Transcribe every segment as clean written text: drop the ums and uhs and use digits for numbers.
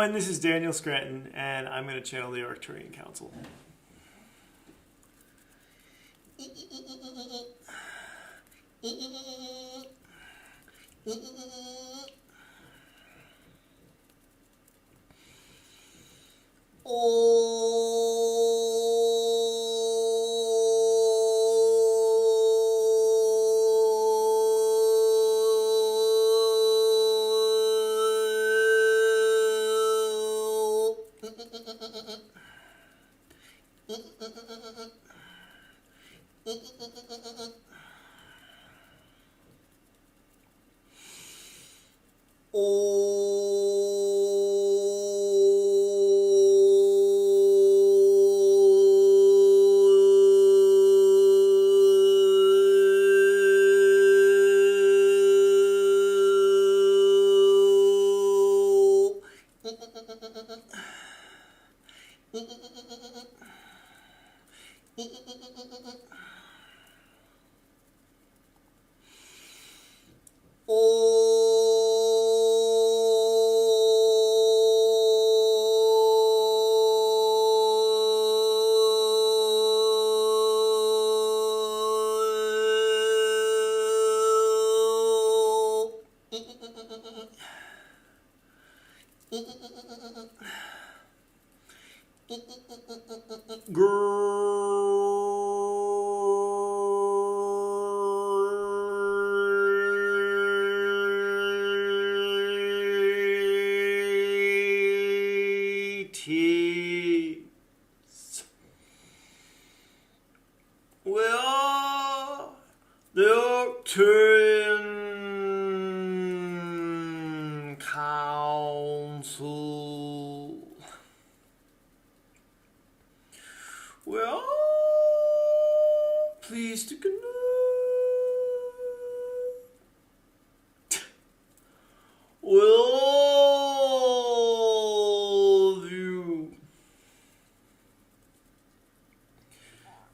everyone, this is Daniel Scranton, and I'm going to channel the Arcturian Council. We are the Arcturian Council. We are pleased to connect with all of you.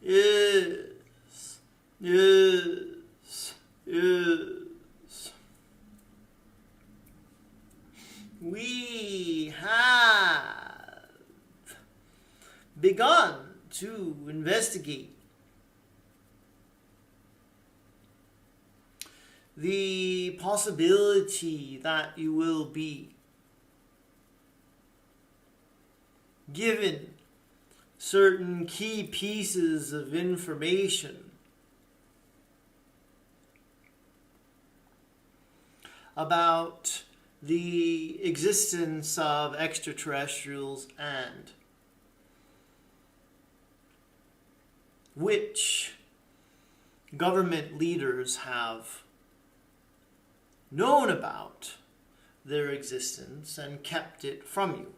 Yes, yes, yes. We have begun to investigate the possibility that you will be given certain key pieces of information about the existence of extraterrestrials and which government leaders have known about their existence and kept it from you.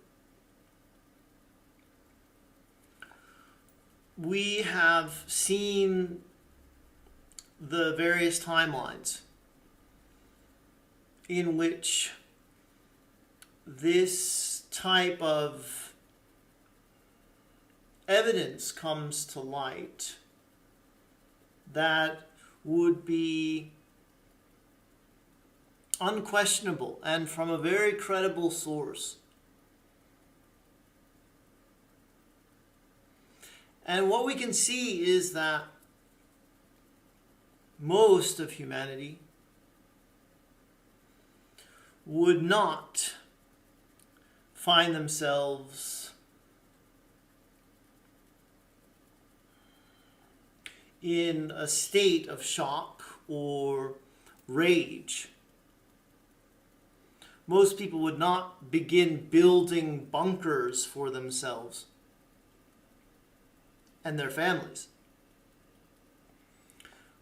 We have seen the various timelines in which this type of evidence comes to light that would be unquestionable and from a very credible source. And what we can see is that most of humanity would not find themselves in a state of shock or rage. Most people would not begin building bunkers for themselves and their families.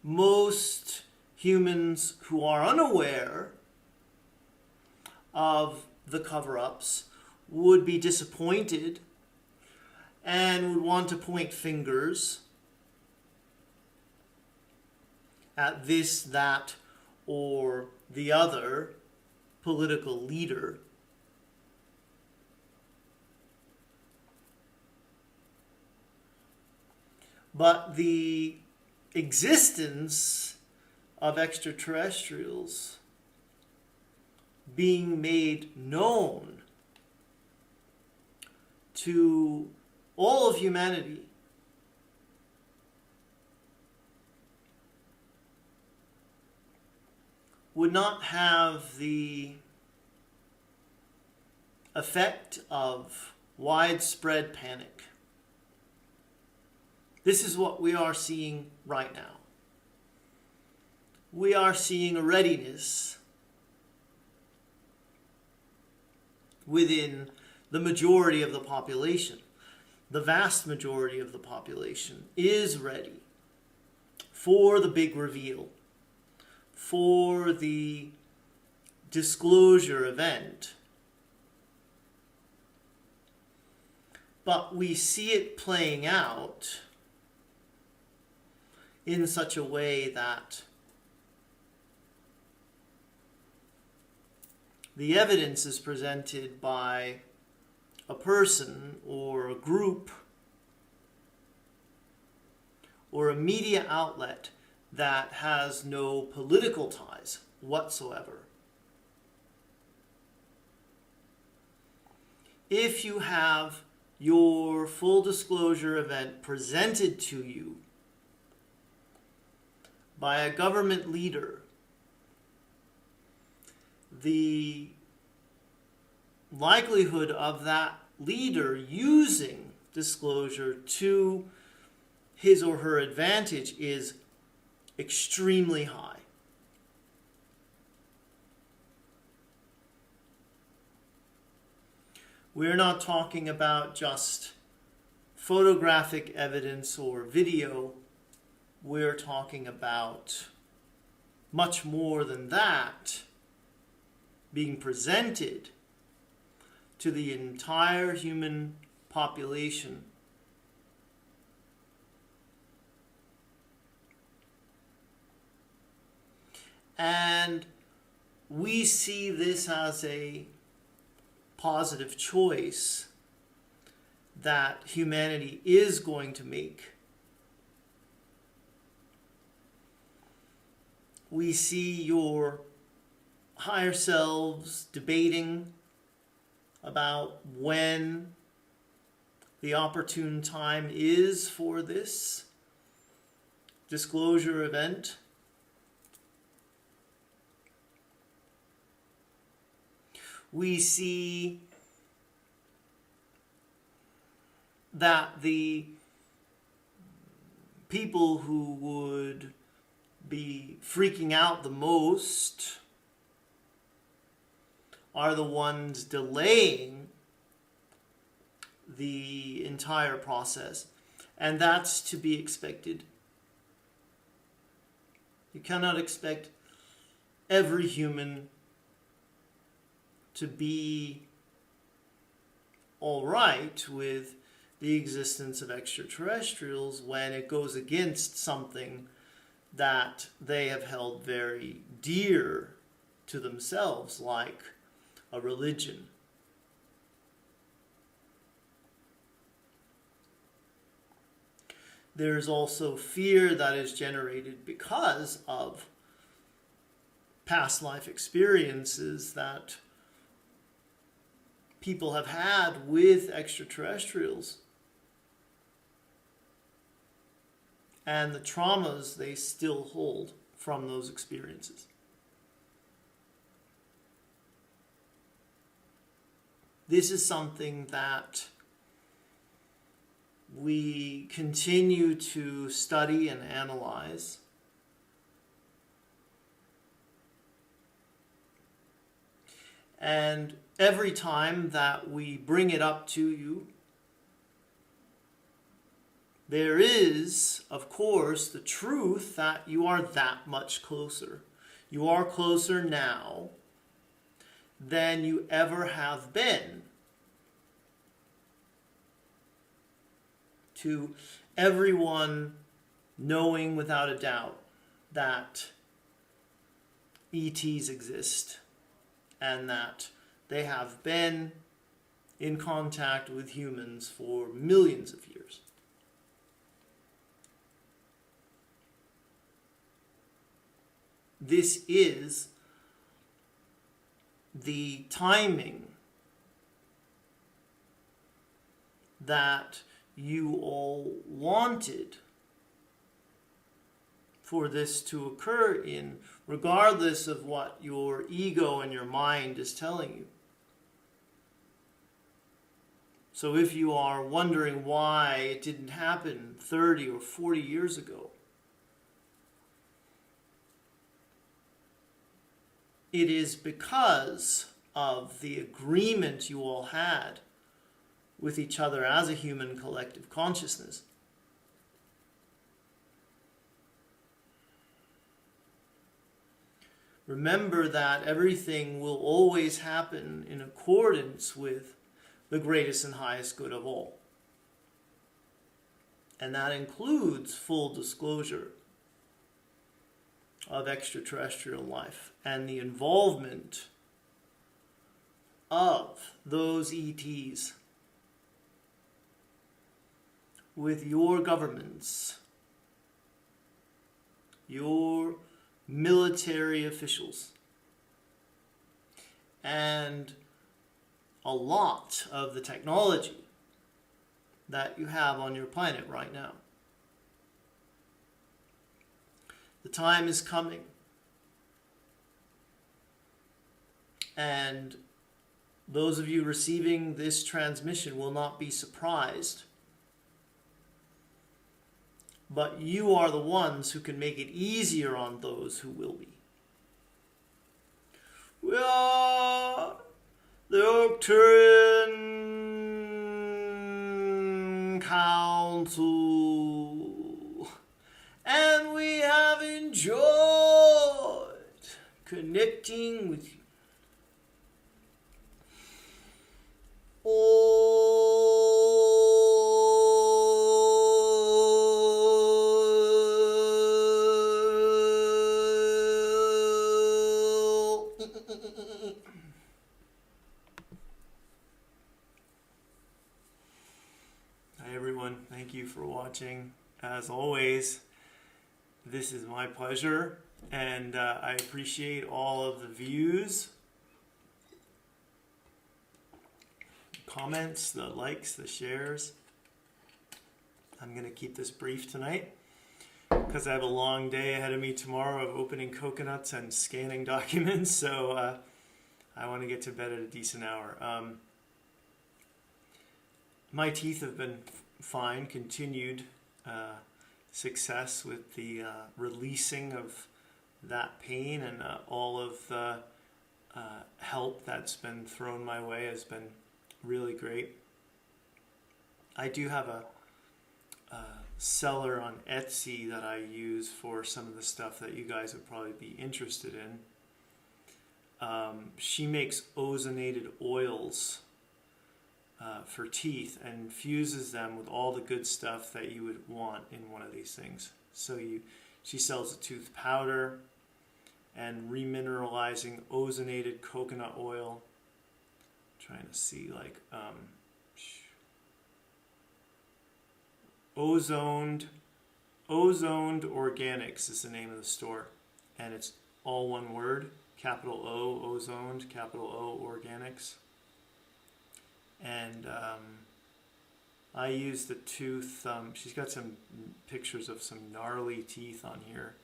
Most humans who are unaware of the cover-ups would be disappointed and would want to point fingers at this, that, or the other political leader. But the existence of extraterrestrials being made known to all of humanity would not have the effect of widespread panic. This is what we are seeing right now. We are seeing a readiness within the majority of the population. The vast majority of the population is ready for the big reveal, for the disclosure event. But we see it playing out in such a way that the evidence is presented by a person or a group or a media outlet that has no political ties whatsoever. If you have your full disclosure event presented to you by a government leader, the likelihood of that leader using disclosure to his or her advantage is extremely high. We're not talking about just photographic evidence or video. We're talking about much more than that being presented to the entire human population. And we see this as a positive choice that humanity is going to make. We see your higher selves debating about when the opportune time is for this disclosure event. We see that the people who would be freaking out the most are the ones delaying the entire process. And that's to be expected. You cannot expect every human to be all right with the existence of extraterrestrials when it goes against something that they have held very dear to themselves, like a religion. There's also fear that is generated because of past life experiences that people have had with extraterrestrials and the traumas they still hold from those experiences. This is something that we continue to study and analyze. And every time that we bring it up to you, there is, of course, the truth that you are that much closer. You are closer now than you ever have been to everyone knowing without a doubt that ETs exist and that they have been in contact with humans for millions of years. This is the timing that you all wanted for this to occur in, regardless of what your ego and your mind is telling you. So if you are wondering why it didn't happen 30 or 40 years ago, it is because of the agreement you all had with each other as a human collective consciousness. Remember that everything will always happen in accordance with the greatest and highest good of all. And that includes full disclosure of extraterrestrial life and the involvement of those ETs with your governments, your military officials, and a lot of the technology that you have on your planet right now. The time is coming, and those of you receiving this transmission will not be surprised, but you are the ones who can make it easier on those who will be. We are the Arcturian Council, and we have enjoyed connecting with you. Hi everyone, thank you for watching. As always, this is my pleasure, and I appreciate all of the views, comments, the likes, the shares. I'm going to keep this brief tonight because I have a long day ahead of me tomorrow of opening coconuts and scanning documents, so I want to get to bed at a decent hour. My teeth have been fine, continued success with the releasing of that pain, and all of the help that's been thrown my way has been really great. I do have a seller on Etsy that I use for some of the stuff that you guys would probably be interested in. She makes ozonated oils for teeth and infuses them with all the good stuff that you would want in one of these things. So she sells a tooth powder and remineralizing ozonated coconut oil. Trying to see, like, ozoned organics is the name of the store, and it's all one word, capital O, ozoned, capital O, organics. And I use the tooth, she's got some pictures of some gnarly teeth on here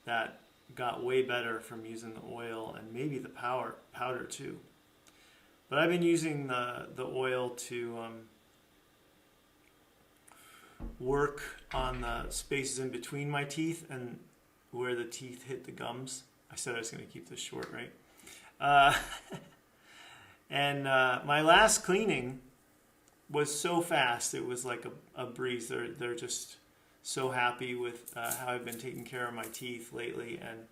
that got way better from using the oil, and maybe the powder too. But I've been using the oil to work on the spaces in between my teeth and where the teeth hit the gums. I said I was going to keep this short, right? And my last cleaning was so fast, it was like a breeze. They're just so happy with how I've been taking care of my teeth lately. And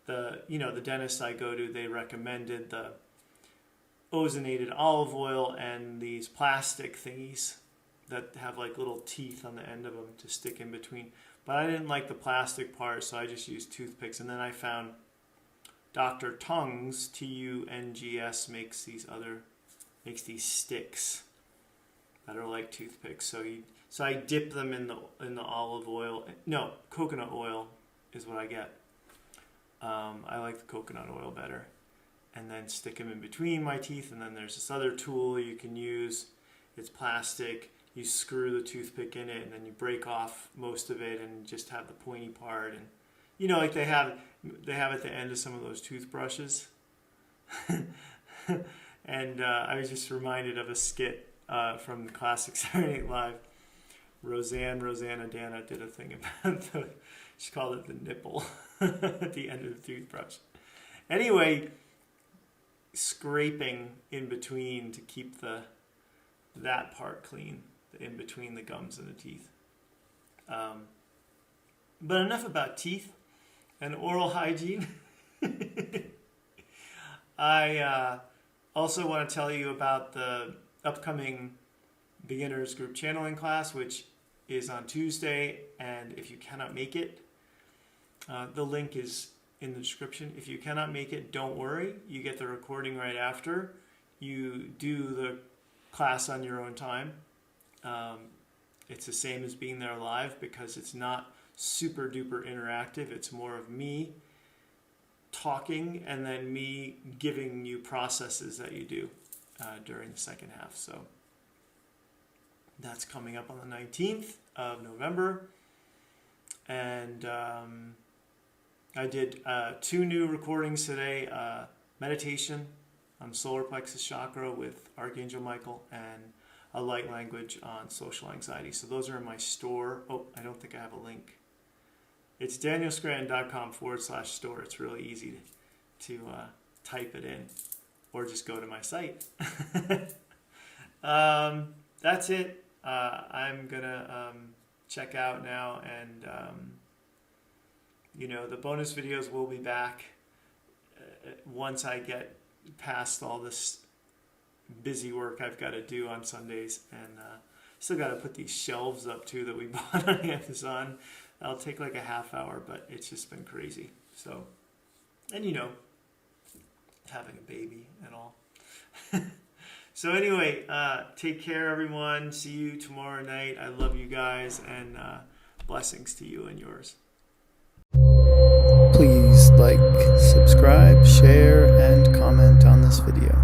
the dentist I go to, they recommended the ozonated olive oil and these plastic thingies that have like little teeth on the end of them to stick in between. But I didn't like the plastic part, so I just used toothpicks. And then I found Dr. Tungs, Tungs, makes these sticks that are like toothpicks. So I dip them in the olive oil. No, coconut oil is what I get. I like the coconut oil better. And then stick them in between my teeth. And then there's this other tool you can use. It's plastic. you screw the toothpick in it, and then you break off most of it and just have the pointy part. And you know, like they have at the end of some of those toothbrushes. And I was just reminded of a skit from the classic Saturday Night Live. Rosanna Dana did a thing about she called it the nipple at the end of the toothbrush. Anyway, scraping in between to keep that part clean, in between the gums and the teeth. But enough about teeth and oral hygiene. I also want to tell you about the upcoming beginners group channeling class, which is on Tuesday. And if you cannot make it, the link is in the description. If you cannot make it, don't worry. You get the recording right after. You do the class on your own time. It's the same as being there live because it's not super duper interactive. It's more of me talking and then me giving you processes that you do during the second half. So that's coming up on the 19th of November. And I did 2 new recordings today. Meditation on solar plexus chakra with Archangel Michael, and a light language on social anxiety. So those are in my store. Oh, I don't think I have a link. It's danielscranton.com/store. It's really easy to type it in, or just go to my site. That's it. I'm gonna check out now, and the bonus videos will be back once I get past all this busy work I've got to do on Sundays, and still got to put these shelves up too that we bought on Amazon. That'll take like a half hour, but it's just been crazy. So, and having a baby and all. So anyway, take care, everyone. See you tomorrow night. I love you guys, and blessings to you and yours. Please like, subscribe, share, and comment on this video.